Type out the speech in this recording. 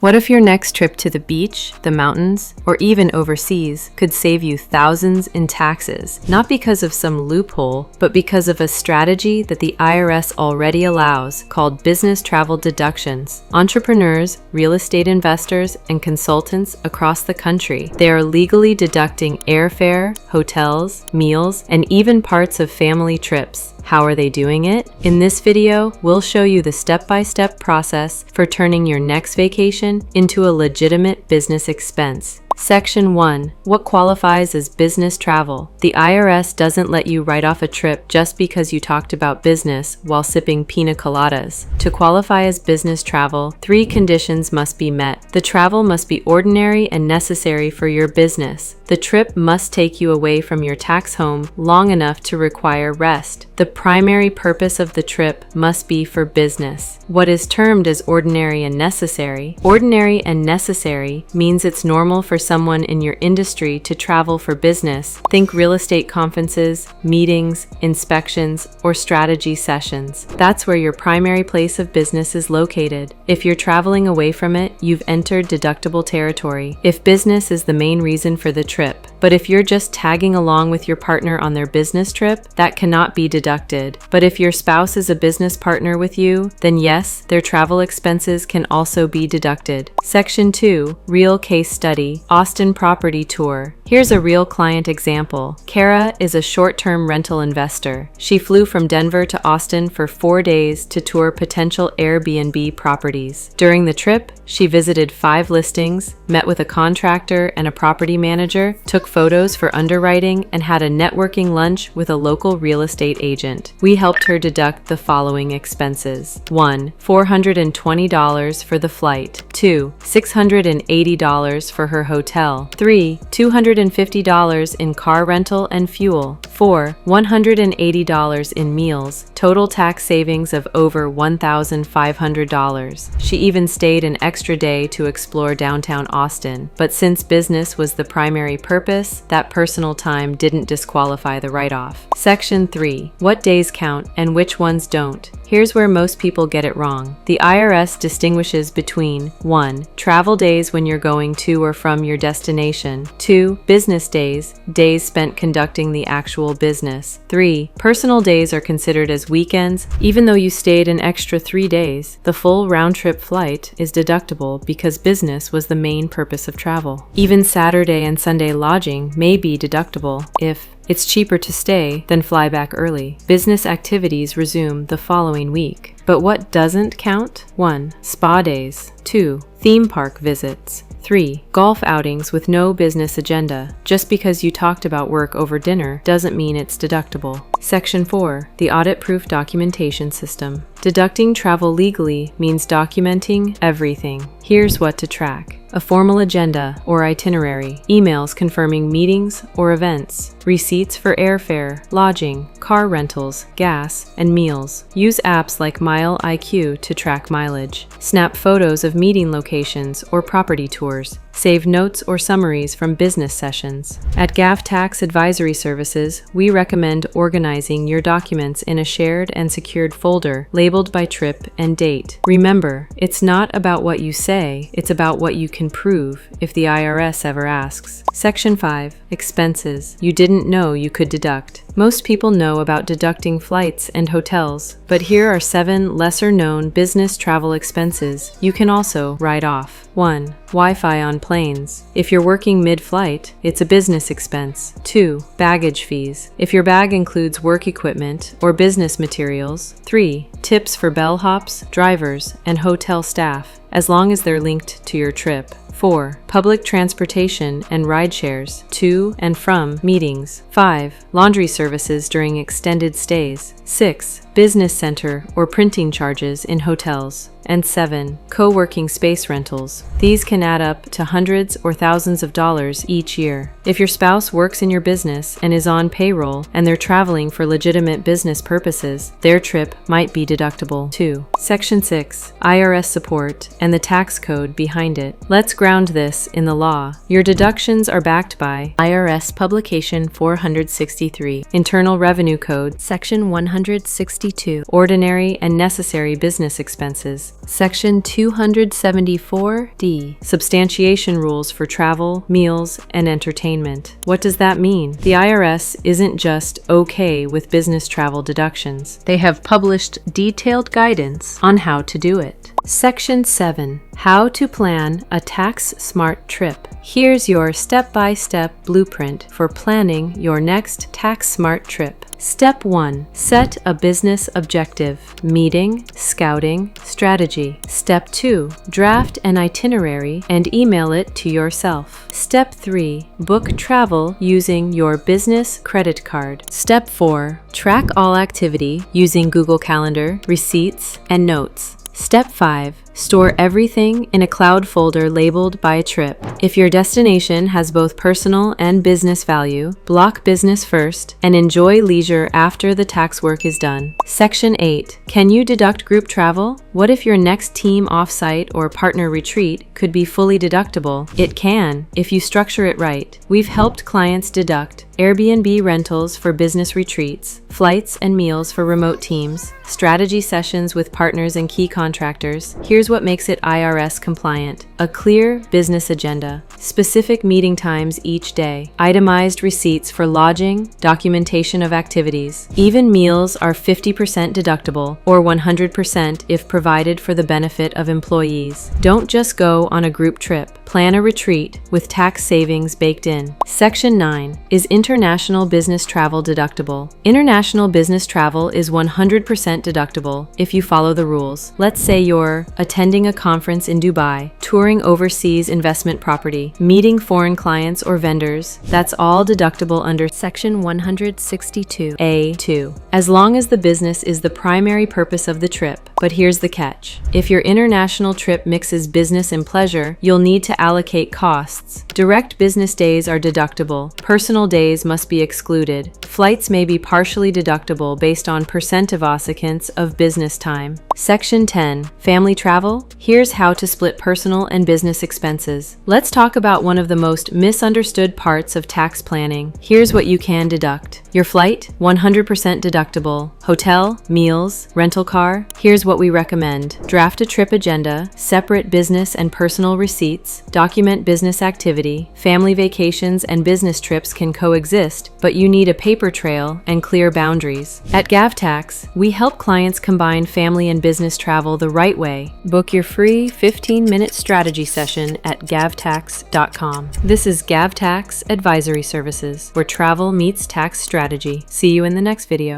What if your next trip to the beach, the mountains, or even overseas could save you thousands in taxes, not because of some loophole, but because of a strategy that the IRS already allows called business travel deductions? Entrepreneurs, real estate investors, and consultants across the country, they are legally deducting airfare, hotels, meals, and even parts of family trips. How are they doing it? In this video, we'll show you the step-by-step process for turning your next vacation into a legitimate business expense. Section 1. What qualifies as business travel? The IRS doesn't let you write off a trip just because you talked about business while sipping pina coladas. To qualify as business travel, 3 conditions must be met. The travel must be ordinary and necessary for your business. The trip must take you away from your tax home long enough to require rest. The primary purpose of the trip must be for business. What is termed as ordinary and necessary? Ordinary and necessary means it's normal for someone in your industry to travel for business. Think real estate conferences, meetings, inspections, or strategy sessions. That's where your primary place of business is located. If you're traveling away from it, you've entered deductible territory. If business is the main reason for the trip. But if you're just tagging along with your partner on their business trip, that cannot be deducted. But if your spouse is a business partner with you, then yes, their travel expenses can also be deducted. Section 2. Real case study. Austin property tour. Here's a real client example. Kara is a short-term rental investor. She flew from Denver to Austin for 4 days to tour potential Airbnb properties. During the trip, she visited 5 listings, met with a contractor and a property manager, took photos for underwriting, and had a networking lunch with a local real estate agent. We helped her deduct the following expenses. 1. $420 for the flight. 2. $680 for her hotel. 3. $250 in car rental and fuel. 4. $180 in meals. Total tax savings of over $1,500. She even stayed an extra day to explore downtown Austin, but since business was the primary purpose, that personal time didn't disqualify the write-off. Section 3. What days count and which ones don't? Here's where most people get it wrong. The IRS distinguishes between 1. Travel days when you're going to or from your destination. 2. Business days, days spent conducting the actual business. 3. Personal days are considered as weekends, even though you stayed an extra 3 days. The full round-trip flight is deductible because business was the main purpose of travel. Even Saturday and Sunday lodging may be deductible if it's cheaper to stay than fly back early. Business activities resume the following week. But what doesn't count? 1. Spa days. 2. Theme park visits. 3. Golf outings with no business agenda. Just because you talked about work over dinner doesn't mean it's deductible. Section 4. The audit-proof documentation system. Deducting travel legally means documenting everything. Here's what to track. A formal agenda or itinerary, emails confirming meetings or events, receipts for airfare, lodging, car rentals, gas, and meals. Use apps like MileIQ to track mileage. Snap photos of meeting locations or property tours. Save notes or summaries from business sessions. At Gavtax Advisory Services, we recommend organizing your documents in a shared and secured folder labeled by trip and date. Remember, it's not about what you say, it's about what you can prove if the IRS ever asks. Section 5. Expenses you didn't know you could deduct. Most people know about deducting flights and hotels, but here are 7 lesser-known business travel expenses you can also write off. 1. Wi-Fi on planes. If you're working mid-flight, it's a business expense. 2. Baggage fees. If your bag includes work equipment or business materials. 3. Tips for bellhops, drivers, and hotel staff, as long as they're linked to your trip. 4. Public transportation and ride shares to and from meetings. 5. Laundry services during extended stays. 6. Business center or printing charges in hotels. And 7. Co-working space rentals. These can add up to hundreds or thousands of dollars each year. If your spouse works in your business and is on payroll and they're traveling for legitimate business purposes, their trip might be deductible too. Section 6. IRS support and the tax code behind it. Let's ground this in the law. Your deductions are backed by IRS Publication 463, Internal Revenue Code, Section 162, Ordinary and Necessary Business Expenses, Section 274D, Substantiation Rules for Travel, Meals, and Entertainment. What does that mean? The IRS isn't just okay with business travel deductions. They have published detailed guidance on how to do it. Section 7, How to Plan a Tax-Smart Trip. Here's your step-by-step blueprint for planning your next tax-smart trip. Step 1. Set a business objective, meeting, scouting, strategy. Step 2. Draft an itinerary and email it to yourself. Step 3. Book travel using your business credit card. Step 4. Track all activity using Google Calendar, receipts, and notes. Step 5. Store everything in a cloud folder labeled by trip. If your destination has both personal and business value, block business first and enjoy leisure after the tax work is done. Section 8. Can you deduct group travel? What if your next team offsite or partner retreat could be fully deductible? It can, if you structure it right. We've helped clients deduct Airbnb rentals for business retreats, flights and meals for remote teams, strategy sessions with partners and key contractors. Here's what makes it IRS compliant: a clear business agenda, specific meeting times each day, itemized receipts for lodging, documentation of activities. Even meals are 50% deductible or 100% if provided for the benefit of employees. Don't just go on a group trip. Plan a retreat with tax savings baked in. Section 9. Is international business travel deductible? International business travel is 100% deductible if you follow the rules. Let's say you're attending a conference in Dubai, touring overseas investment property, meeting foreign clients or vendors. That's all deductible under Section 162A2, as long as the business is the primary purpose of the trip. But here's the catch. If your international trip mixes business and pleasure, you'll need to allocate costs. Direct business days are deductible. Personal days must be excluded. Flights may be partially deductible based on percent of occupants of business time. Section 10. Family travel? Here's how to split personal and business expenses. Let's talk about one of the most misunderstood parts of tax planning. Here's what you can deduct. Your flight? 100% deductible. Hotel, meals, rental car? Here's what we recommend. Draft a trip agenda, separate business and personal receipts, document business activity. Family vacations and business trips can coexist, but you need a paper trail and clear boundaries. At Gavtax, we help clients combine family and business travel the right way. Book your free 15-minute strategy session at gavtax.com. This is Gavtax Advisory Services, where travel meets tax strategy. See you in the next video.